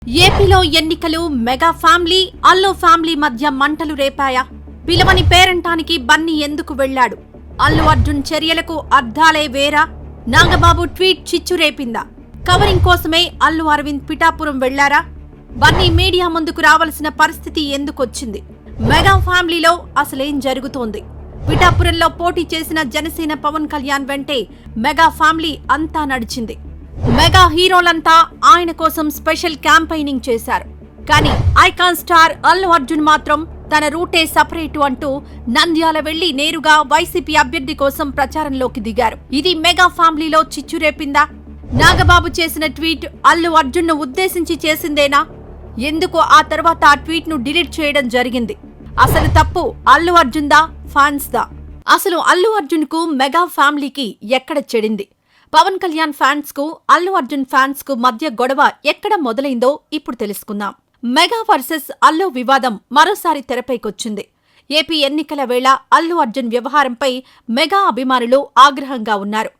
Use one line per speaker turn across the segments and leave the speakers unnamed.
ఏపీలో ఎన్నికలు mega family Allu family మధ్య మంటలు రేపాయా? పిలవని పేరంటానికి బన్నీ ఎందుకు వెళ్లాడు? అల్లు అర్జున్ చర్యలకు అర్థాలే వేరా? నాగబాబు ట్వీట్ చిచ్చు రేపిందా? కవరింగ్ కోసమే అల్లు అరవింద్ పిఠాపురం వెళ్లారా? బన్నీ మీడియా ముందుకు రావాల్సిన పరిస్థితి ఎందుకొచ్చింది? మెగా ఫ్యామిలీలో అసలేం జరుగుతోంది? పిఠాపురంలో పోటీ చేసిన జనసేన పవన్ కళ్యాణ్ వెంటే మెగా ఫ్యామిలీ అంతా నడిచింది. మెగా హీరోలంతా ఆయన కోసం స్పెషల్ క్యాంపెయినింగ్ చేశారు. కానీ ఐకాన్ స్టార్ అల్లు అర్జున్ మాత్రం తన రూటే సపరేటు అంటూ నంద్యాల వెళ్లి నేరుగా వైసీపీ అభ్యర్థి కోసం ప్రచారంలోకి దిగారు. ఇది మెగా ఫ్యామిలీలో చిచ్చు రేపిందా? నాగబాబు చేసిన ట్వీట్ అల్లు అర్జున్ ను ఉద్దేశించి చేసిందేనా? ఎందుకు ఆ తర్వాత ఆ ట్వీట్ ను డిలీట్ చేయడం జరిగింది? అసలు తప్పు అల్లు అర్జున్ దా, ఫ్యాన్స్ దా? అసలు అల్లు అర్జున్ కు మెగా ఫ్యామిలీకి ఎక్కడ చెడింది? పవన్ కళ్యాణ్ ఫ్యాన్స్ కు అల్లు అర్జున్ ఫ్యాన్స్ కు మధ్య గొడవ ఎక్కడ మొదలైందో ఇప్పుడు తెలుసుకుందాం. మెగా వర్సెస్ అల్లు వివాదం మరోసారి తెరపైకొచ్చింది. ఏపీ ఎన్నికల వేళ అల్లు అర్జున్ వ్యవహారంపై మెగా అభిమానులు ఆగ్రహంగా ఉన్నారు.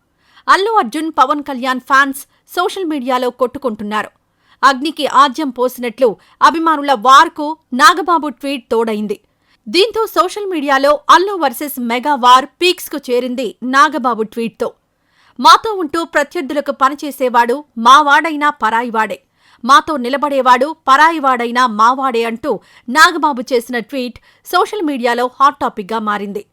అల్లు అర్జున్ పవన్ కళ్యాణ్ ఫ్యాన్స్ సోషల్ మీడియాలో కొట్టుకుంటున్నారు. అగ్నికి ఆజ్యం పోసినట్లు అభిమానుల వార్కు నాగబాబు ట్వీట్ తోడైంది. దీంతో సోషల్ మీడియాలో Allu versus mega war peaks కు చేరింది నాగబాబు ట్వీట్తో. మాతో ఉంటూ ప్రత్యర్థులకు పనిచేసేవాడు మావాడైనా పరాయివాడే, మాతో నిలబడేవాడు పరాయివాడైనా మావాడే అంటూ నాగబాబు చేసిన ట్వీట్ సోషల్ మీడియాలో హాట్ టాపిక్ గా మారింది.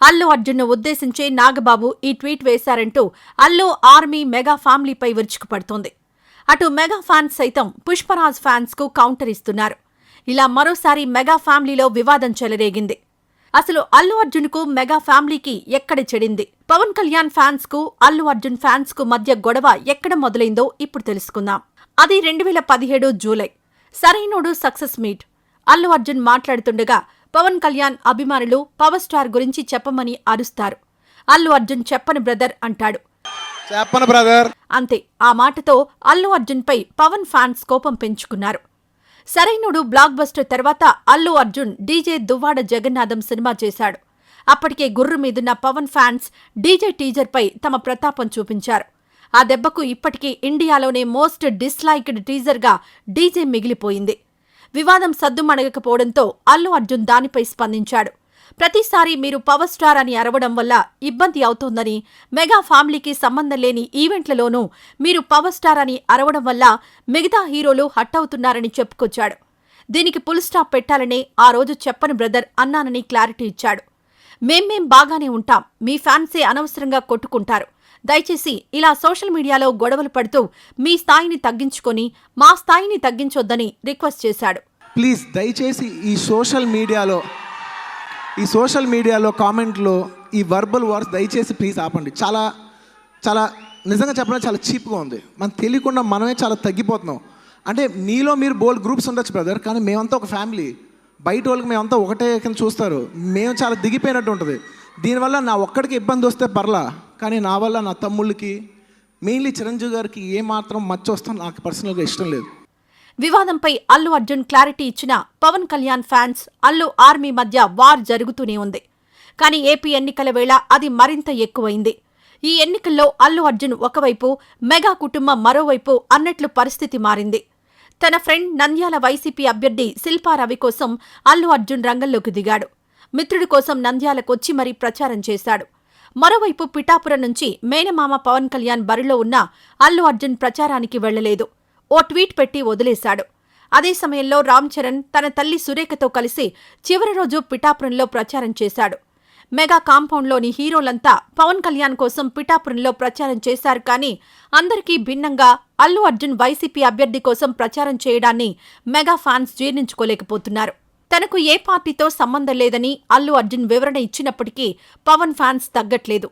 అల్లు అర్జున్ను ఉద్దేశించే నాగబాబు ఈ ట్వీట్ వేశారంటూ అల్లు ఆర్మీ మెగా ఫ్యామిలీపై విరుచుకుపడుతోంది. అటు మెగా ఫ్యాన్స్ సైతం పుష్పరాజ్ ఫ్యాన్స్ కు కౌంటర్ ఇస్తున్నారు. ఇలా మరోసారి మెగా ఫ్యామిలీలో వివాదం చెలరేగింది. అసలు అల్లు అర్జున్ కు మెగా ఫ్యామిలీకి ఎక్కడ చెడింది? పవన్ కళ్యాణ్ ఫ్యాన్స్ కు అల్లు అర్జున్ ఫ్యాన్స్ కు మధ్య గొడవ ఎక్కడ మొదలైందో ఇప్పుడు తెలుసుకుందాం. అది 2017 July. Sarrainodu success meet. Allu Arjun మాట్లాడుతుండగా పవన్ కళ్యాణ్ అభిమానులు పవర్ స్టార్ గురించి చెప్పమని అరుస్తారు. అల్లు అర్జున్ చెప్పను బ్రదర్ అంటాడు.
చెప్పను బ్రదర్
అంతే. ఆ మాటతో అల్లు అర్జున్ పై పవన్ ఫ్యాన్స్ కోపం పెంచుకున్నారు. సరైనోడు బ్లాక్ బస్టర్ తర్వాత అల్లు అర్జున్ డీజే దువ్వాడ జగన్నాథం సినిమా చేశాడు. అప్పటికే గుర్రు మీదున్న పవన్ ఫ్యాన్స్ డీజే టీజర్ పై తమ ప్రతాపం చూపించారు. ఆ దెబ్బకు ఇప్పటికీ ఇండియాలోనే మోస్ట్ డిస్లైక్డ్ టీజర్ గా డీజే మిగిలిపోయింది. వివాదం సద్దుమణగకపోవడంతో అల్లు అర్జున్ దానిపై స్పందించాడు. ప్రతిసారి మీరు పవర్ స్టార్ అని అరవడం వల్ల ఇబ్బంది అవుతోందని, మెగా ఫ్యామిలీకి సంబంధం లేని ఈవెంట్లలోనూ మీరు పవర్ స్టార్ అని అరవడం వల్ల మిగతా హీరోలు హట్ అవుతున్నారని చెప్పుకొచ్చాడు. దీనికి ఫుల్ స్టాప్ పెట్టాలనే ఆ రోజు చెప్పను బ్రదర్ అన్నానని క్లారిటీ ఇచ్చాడు. మేం బాగానే ఉంటాం, మీ ఫ్యాన్సే అనవసరంగా కొట్టుకుంటారు. దయచేసి ఇలా సోషల్ మీడియాలో గొడవలు పడుతూ మీ స్థాయిని తగ్గించుకొని మా స్థాయిని తగ్గించొద్దని రిక్వెస్ట్ చేశాడు.
ప్లీజ్ దయచేసి ఈ సోషల్ మీడియాలో కామెంట్లో ఈ వర్బల్ వార్స్ దయచేసి ప్లీజ్ ఆపండి. చాలా చాలా నిజంగా చెప్పడం చాలా చీప్గా ఉంది. మనం తెలియకుండా మనమే చాలా తగ్గిపోతున్నాం. అంటే మీలో మీరు బోల్డ్ గ్రూప్స్ ఉండొచ్చు బ్రదర్, కానీ మేమంతా ఒక ఫ్యామిలీ. బయట వాళ్ళకి మేమంతా ఒకటే కింద చూస్తారు. మేము చాలా దిగిపోయినట్టు ఉంటుంది. దీనివల్ల నా ఒక్కడికి ఇబ్బంది వస్తే పర్లా, కానీ నా వల్ల నా తమ్ముళ్ళకి, మెయిన్లీ చిరంజీవి గారికి ఏమాత్రం మచ్చ వస్తాం నాకు పర్సనల్గా ఇష్టం లేదు.
వివాదంపై అల్లు అర్జున్ క్లారిటీ ఇచ్చిన పవన్ కళ్యాణ్ ఫ్యాన్స్ అల్లు ఆర్మీ మధ్య వార్ జరుగుతూనే ఉంది. కానీ ఏపీ ఎన్నికల వేళ అది మరింత ఎక్కువైంది. ఈ ఎన్నికల్లో అల్లు అర్జున్ ఒకవైపు, మెగా కుటుంబం మరోవైపు అన్నట్లు పరిస్థితి మారింది. తన ఫ్రెండ్ నంద్యాల వైసీపీ అభ్యర్థి శిల్పా రవి కోసం అల్లు అర్జున్ రంగంలోకి దిగాడు. మిత్రుడి కోసం నంద్యాలకొచ్చి మరీ ప్రచారం చేశాడు. మరోవైపు పిఠాపురం నుంచి మేనమామ పవన్ కళ్యాణ్ బరిలో ఉన్న అల్లు అర్జున్ ప్రచారానికి వెళ్లలేదు. ఓ ట్వీట్ పెట్టి వదిలేశాడు. అదే సమయంలో రామ్ చరణ్ తన తల్లి సురేఖతో కలిసి చివరి రోజు పిఠాపురంలో ప్రచారం చేశాడు. మెగా కాంపౌండ్లోని హీరోలంతా పవన్ కళ్యాణ్ కోసం పిఠాపురంలో ప్రచారం చేశారు. కానీ అందరికీ భిన్నంగా అల్లు అర్జున్ వైసీపీ అభ్యర్థి కోసం ప్రచారం చేయడాన్ని మెగా ఫ్యాన్స్ జీర్ణించుకోలేకపోతున్నారు. తనకు ఏ పార్టీతో సంబంధం లేదని అల్లు అర్జున్ వివరణ ఇచ్చినప్పటికీ పవన్ ఫ్యాన్స్ తగ్గట్లేదు.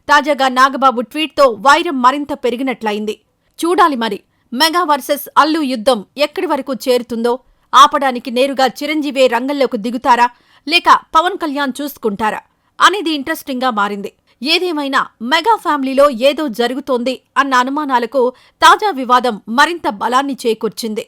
తాజాగా నాగబాబు ట్వీట్తో వైరం మరింత పెరిగినట్లయింది. చూడాలి మరి మెగా వర్సెస్ అల్లు యుద్ధం ఎక్కడి వరకు చేరుతుందో. ఆపడానికి నేరుగా చిరంజీవే రంగంలోకి దిగుతారా, లేక పవన్ కళ్యాణ్ చూసుకుంటారా అనేది ఇంట్రెస్టింగ్ గా మారింది. ఏదేమైనా మెగా ఫ్యామిలీలో ఏదో జరుగుతోంది అన్న అనుమానాలకు తాజా వివాదం మరింత బలాన్ని చేకూర్చింది.